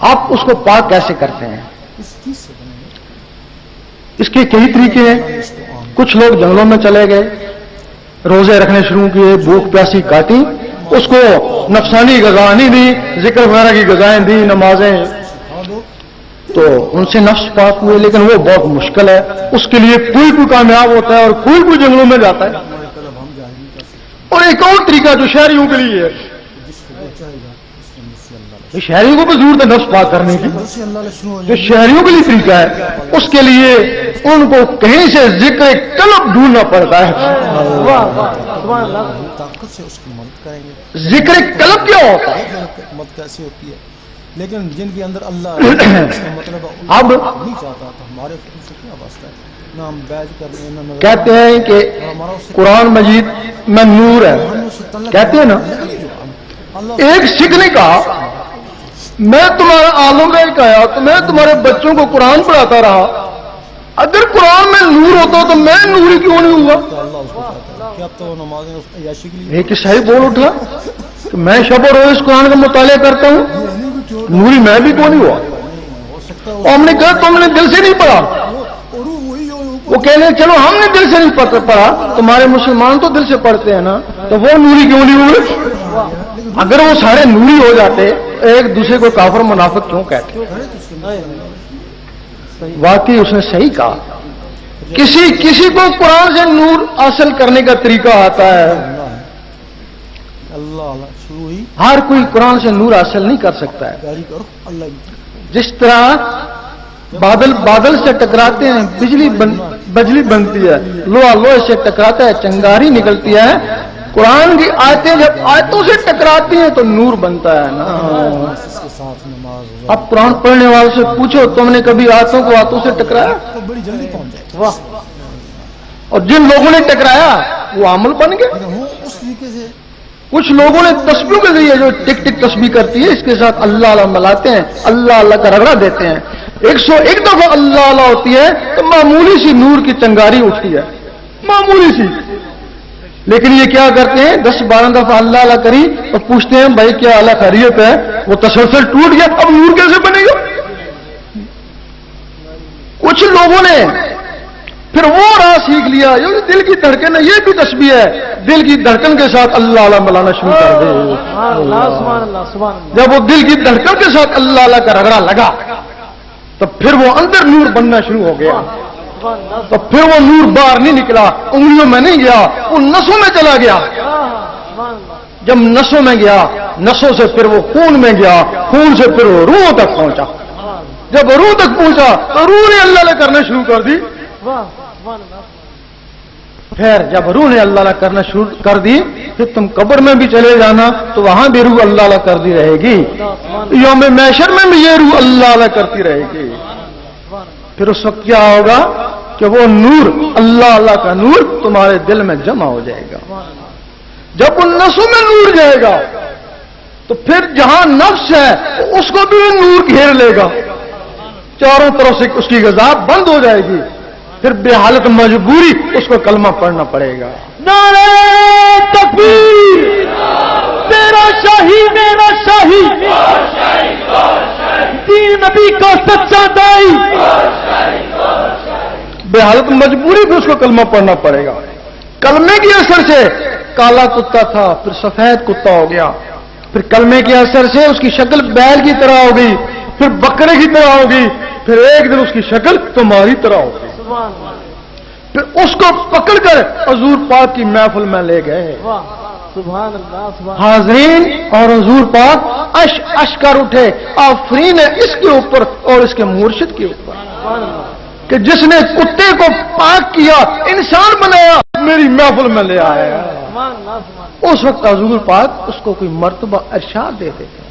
آپ اس کو پاک کیسے کرتے ہیں؟ اس کے کئی طریقے ہیں. کچھ لوگ جنگلوں میں چلے گئے, روزے رکھنے شروع کیے, بھوک پیاسی کاٹی, اس کو نفسانی غذا نہیں دی, ذکر وغیرہ کی غذائیں دی, نمازیں, تو ان سے نفس پاک ہوئے. لیکن وہ بہت مشکل ہے, اس کے لیے کوئی کامیاب ہوتا ہے اور کوئی جنگلوں میں جاتا ہے. اور ایک اور طریقہ جو شہریوں کے لیے ہے, شہریوں کو بھی ضرورت ہے نفس پاک کرنے کی, جو شہریوں کے لیے طریقہ ہے, اس کے لیے ان کو کہیں سے ذکر قلب ڈھونڈنا پڑتا ہے. ذکر قلب کیا ہوتا ہے؟ کیسے ہوتی ہے؟ لیکن جن کے اندر اللہ مطلب اب نہیں چاہتا تو ہمارے سے کیا واسطہ ہے؟ نہ ہم بیعت کرنے نہ کہتے ہیں کہ قرآن مجید میں نور ہے, کہتے ہیں نا. ایک سکھ نے کہا میں تمہارا عالم رہ کے آیا تو میں تمہارے بچوں کو قرآن پڑھاتا رہا, اگر قرآن میں نور ہوتا تو میں نوری کیوں نہیں ہوا؟ ایک عیسائی بول اٹھا کہ میں شب و روز اس قرآن کا مطالعہ کرتا ہوں, نوری میں بھی کیوں نہیں ہوا؟ اور ہم نے کہا تم نے دل سے نہیں پڑھا. وہ کہنے چلو ہم نے دل سے نہیں پڑھا, تمہارے مسلمان تو دل سے پڑھتے ہیں نا, تو وہ نوری کیوں نہیں ہوئے؟ اگر وہ سارے نوری ہو جاتے ایک دوسرے کو کافر منافق کیوں کہتے؟ واقعی اس نے صحیح کہا. کسی کو قرآن سے نور حاصل کرنے کا طریقہ آتا ہے, ہر کوئی قرآن سے نور حاصل نہیں کر سکتا ہے. جس طرح بادل سے ٹکراتے ہیں بجلی بنتی ہے, لوہے سے ٹکراتا ہے چنگاری نکلتی ہے, قرآن کی آیتیں جب آیتوں سے ٹکراتی ہیں تو نور بنتا ہے نا. اب قرآن پڑھنے والوں سے پوچھو تم نے کبھی آیتوں کو ہاتھوں سے ٹکرایا؟ بڑی جلدی پہنچ جائے. واہ. اور جن لوگوں نے ٹکرایا وہ عمل بن گئے. اس طریقے سے کچھ لوگوں نے تسبیح کے ذریعے جو ٹک ٹک تسبیح کرتی ہے اس کے ساتھ اللہ اللہ ملاتے ہیں, اللہ اللہ کا رگڑا دیتے ہیں, 101 دفعہ اللہ اللہ ہوتی ہے تو معمولی سی نور کی چنگاری اٹھتی ہے, معمولی سی. لیکن یہ کیا کرتے ہیں 10-12 دفعہ اللہ اللہ کری اور پوچھتے ہیں بھائی کیا اللہ خیریت ہے؟ وہ تسلسل ٹوٹ گیا, اب نور کیسے بنے گا؟ کچھ لوگوں نے پھر وہ راہ سیکھ لیا یہ دل کی دھڑکن ہے, یہ بھی تسبیح ہے, دل کی دھڑکن کے ساتھ اللہ اللہ ملانا شروع کر دے. جب وہ دل کی دھڑکن کے ساتھ اللہ اللہ کا رگڑا لگا تو پھر وہ اندر نور بننا شروع ہو گیا. تو پھر وہ نور باہر نہیں نکلا, انگلیوں میں نہیں گیا, وہ نسوں میں چلا گیا. جب نسوں میں گیا, نسوں سے پھر وہ خون میں گیا, خون سے پھر وہ روح تک پہنچا. جب روح تک پہنچا تو روح نے اللہ اللہ کرنا شروع کر دی. پھر جب روح نے اللہ اللہ کرنا شروع کر دی پھر تم قبر میں بھی چلے جانا تو وہاں بھی روح اللہ اللہ کر دی رہے گی, یوم محشر میں بھی یہ روح اللہ اللہ کرتی رہے گی. پھر اس وقت کیا ہوگا کہ وہ نور اللہ اللہ کا نور تمہارے دل میں جمع ہو جائے گا. جب ان نسوں میں نور جائے گا تو پھر جہاں نفس ہے اس کو بھی نور گھیر لے گا, چاروں طرف سے اس کی غذا بند ہو جائے گی. پھر بے حالت مجبوری اس کو کلمہ پڑھنا پڑے گا. نعرہ تکبیر, تیرا شاہی میرا شاہی, دین نبی کا سچا دائی. بے حالت مجبوری پہ اس کو کلمہ پڑھنا پڑے گا. کلمے کے اثر سے کالا کتا تھا پھر سفید کتا ہو گیا, پھر کلمے کے اثر سے اس کی شکل بیل کی طرح ہو گئی, پھر بکرے کی طرح ہو گئی, پھر ایک دن اس کی شکل تمہاری طرح ہو گئی. پھر اس کو پکڑ کر حضور پاک کی محفل میں لے گئے. حاضرین اور حضور پاک اش کر اٹھے, آفرین ہے اس کے اوپر اور اس کے مرشد کے اوپر کہ جس نے کتے کو پاک کیا, انسان بنایا, میری محفل میں لے آیا. اس وقت حضور پاک اس کو کوئی مرتبہ ارشاد دیتے تھے.